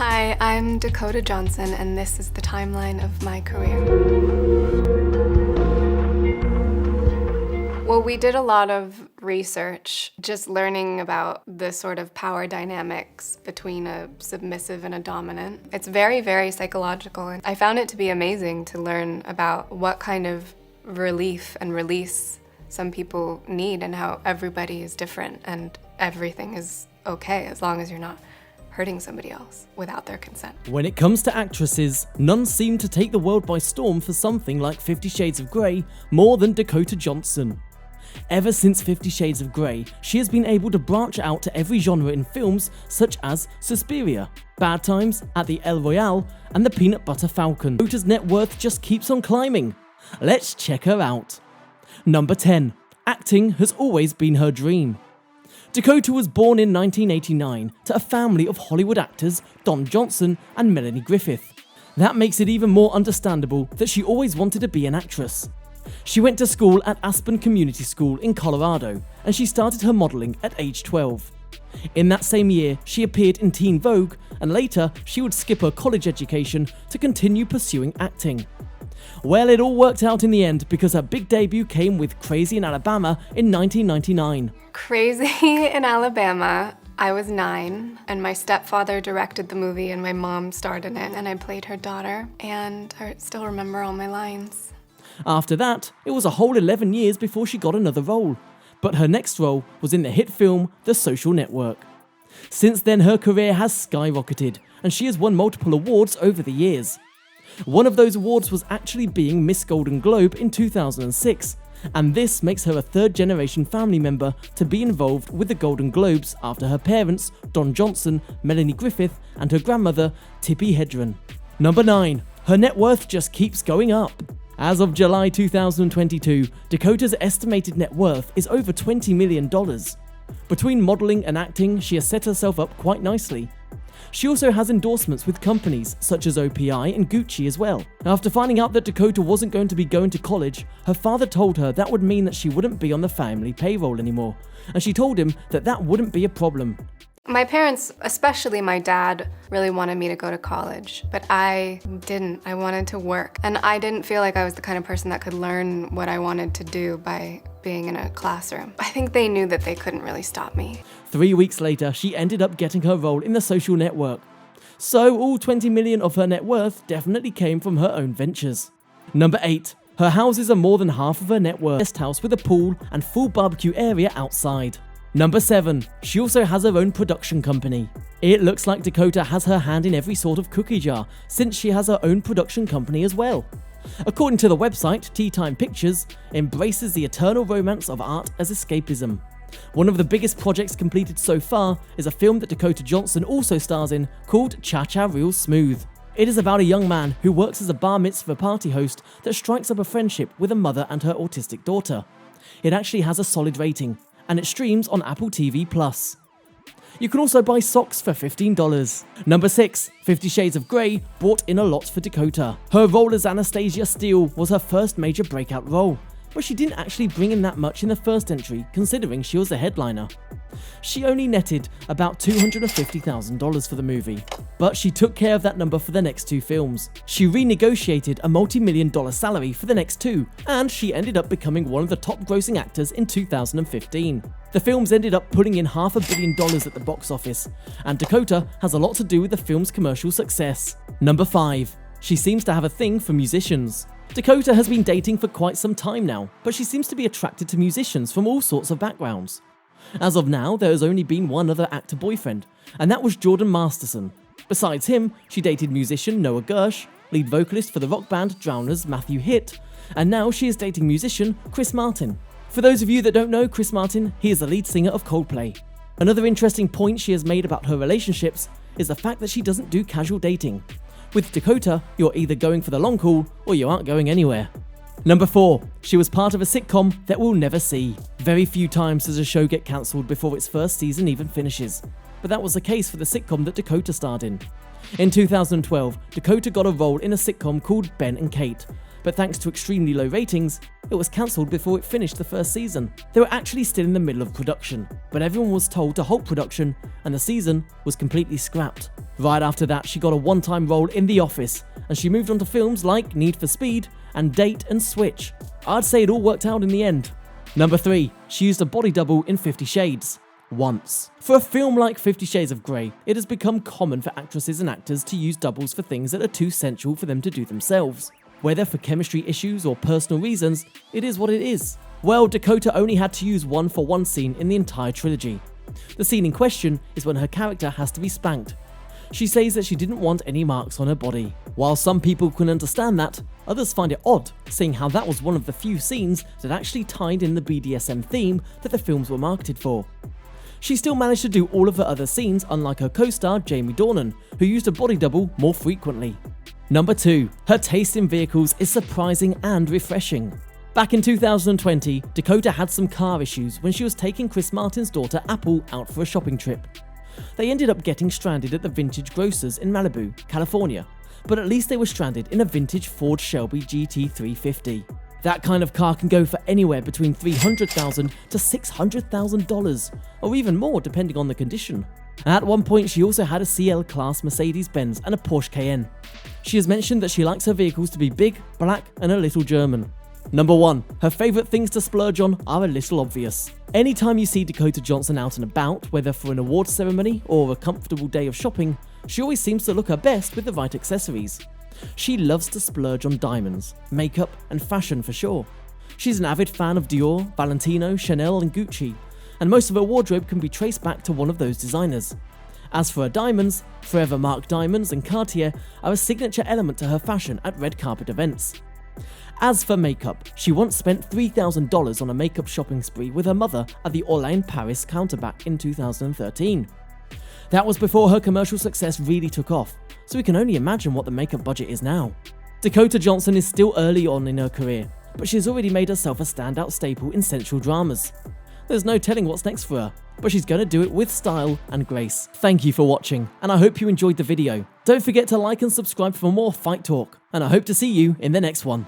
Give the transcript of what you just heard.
Hi, I'm Dakota Johnson, and this is the timeline of my career. Well, we did a lot of research, just learning about the sort of power dynamics between a submissive and a dominant. It's very, very psychological, and I found it to be amazing to learn about what kind of relief and release some people need and how everybody is different and everything is okay as long as you're not hurting somebody else without their consent. When it comes to actresses, none seem to take the world by storm for something like 50 Shades of Grey more than Dakota Johnson. Ever since 50 Shades of Grey, she has been able to branch out to every genre in films such as Suspiria, Bad Times, At the El Royale, and The Peanut Butter Falcon. Dakota's net worth just keeps on climbing. Let's check her out. Number 10. Acting has always been her dream. Dakota was born in 1989 to a family of Hollywood actors Don Johnson and Melanie Griffith. That makes it even more understandable that she always wanted to be an actress. She went to school at Aspen Community School in Colorado, and she started her modeling at age 12. In that same year, she appeared in Teen Vogue, and later she would skip her college education to continue pursuing acting. Well, it all worked out in the end because her big debut came with Crazy in Alabama in 1999. Crazy in Alabama, I was 9, and my stepfather directed the movie and my mom starred in it, and I played her daughter, and I still remember all my lines. After that, it was a whole 11 years before she got another role, but her next role was in the hit film The Social Network. Since then, her career has skyrocketed, and she has won multiple awards over the years. One of those awards was actually being Miss Golden Globe in 2006, and this makes her a third-generation family member to be involved with the Golden Globes after her parents, Don Johnson, Melanie Griffith, and her grandmother, Tippi Hedren. Number 9. Her net worth just keeps going up. As of July 2022, Dakota's estimated net worth is over $20 million. Between modeling and acting, she has set herself up quite nicely. She also has endorsements with companies such as OPI and Gucci as well. After finding out that Dakota wasn't going to be going to college, her father told her that would mean that she wouldn't be on the family payroll anymore, and she told him that that wouldn't be a problem. My parents, especially my dad, really wanted me to go to college, but I didn't. I wanted to work, and I didn't feel like I was the kind of person that could learn what I wanted to do by being in a classroom. I think they knew that they couldn't really stop me. 3 weeks later, she ended up getting her role in The Social Network. So all 20 million of her net worth definitely came from her own ventures. Number 8. Her houses are more than half of her net worth. Guest house with a pool and full barbecue area outside. Number 7. She also has her own production company. It looks like Dakota has her hand in every sort of cookie jar, since she has her own production company as well. According to the website, Tea Time Pictures embraces the eternal romance of art as escapism. One of the biggest projects completed so far is a film that Dakota Johnson also stars in called Cha Cha Real Smooth. It is about a young man who works as a bar mitzvah party host that strikes up a friendship with a mother and her autistic daughter. It actually has a solid rating, and it streams on Apple TV+. You can also buy socks for $15. Number 6. 50 Shades of Grey brought in a lot for Dakota. Her role as Anastasia Steele was her first major breakout role, but she didn't actually bring in that much in the first entry considering she was the headliner. She only netted about $250,000 for the movie, but she took care of that number for the next 2 films. She renegotiated a multi-million-dollar salary for the next 2, and she ended up becoming one of the top grossing actors in 2015. The films ended up pulling in $500 million at the box office, and Dakota has a lot to do with the film's commercial success. Number 5. She seems to have a thing for musicians. Dakota has been dating for quite some time now, but she seems to be attracted to musicians from all sorts of backgrounds. As of now, there has only been one other actor boyfriend, and that was Jordan Masterson. Besides him, she dated musician Noah Gersh, lead vocalist for the rock band Drowners Matthew Hitt, and now she is dating musician Chris Martin. For those of you that don't know Chris Martin, he is the lead singer of Coldplay. Another interesting point she has made about her relationships is the fact that she doesn't do casual dating. With Dakota, you're either going for the long haul or you aren't going anywhere. Number 4. She was part of a sitcom that we'll never see. Very few times does a show get cancelled before its first season even finishes, but that was the case for the sitcom that Dakota starred in. In 2012, Dakota got a role in a sitcom called Ben and Kate, but thanks to extremely low ratings, it was cancelled before it finished the first season. They were actually still in the middle of production, but everyone was told to halt production and the season was completely scrapped. Right after that, she got a one-time role in The Office, and she moved on to films like Need for Speed and Date and Switch. I'd say it all worked out in the end. Number 3, she used a body double in 50 Shades. Once. For a film like 50 Shades of Grey, it has become common for actresses and actors to use doubles for things that are too sensual for them to do themselves. Whether for chemistry issues or personal reasons, it is what it is. Well, Dakota only had to use one for one scene in the entire trilogy. The scene in question is when her character has to be spanked. She says that she didn't want any marks on her body. While some people can understand that, others find it odd, seeing how that was one of the few scenes that actually tied in the BDSM theme that the films were marketed for. She still managed to do all of her other scenes, unlike her co-star Jamie Dornan, who used a body double more frequently. Number 2, her taste in vehicles is surprising and refreshing. Back in 2020, Dakota had some car issues when she was taking Chris Martin's daughter Apple out for a shopping trip. They ended up getting stranded at the Vintage Grocers in Malibu, California, but at least they were stranded in a vintage Ford Shelby GT350. That kind of car can go for anywhere between $300,000 to $600,000, or even more depending on the condition. At one point, she also had a CL Class Mercedes-Benz and a Porsche Cayenne. She has mentioned that she likes her vehicles to be big, black, and a little German. Number 1, her favourite things to splurge on are a little obvious. Anytime you see Dakota Johnson out and about, whether for an awards ceremony or a comfortable day of shopping, she always seems to look her best with the right accessories. She loves to splurge on diamonds, makeup, and fashion for sure. She's an avid fan of Dior, Valentino, Chanel, and Gucci, and most of her wardrobe can be traced back to one of those designers. As for her diamonds, Forever Mark diamonds and Cartier are a signature element to her fashion at red carpet events. As for makeup, she once spent $3,000 on a makeup shopping spree with her mother at the Orléans Paris counterback in 2013. That was before her commercial success really took off, so we can only imagine what the makeup budget is now. Dakota Johnson is still early on in her career, but she's already made herself a standout staple in sensual dramas. There's no telling what's next for her, but she's going to do it with style and grace. Thank you for watching, and I hope you enjoyed the video. Don't forget to like and subscribe for more fight talk, and I hope to see you in the next one.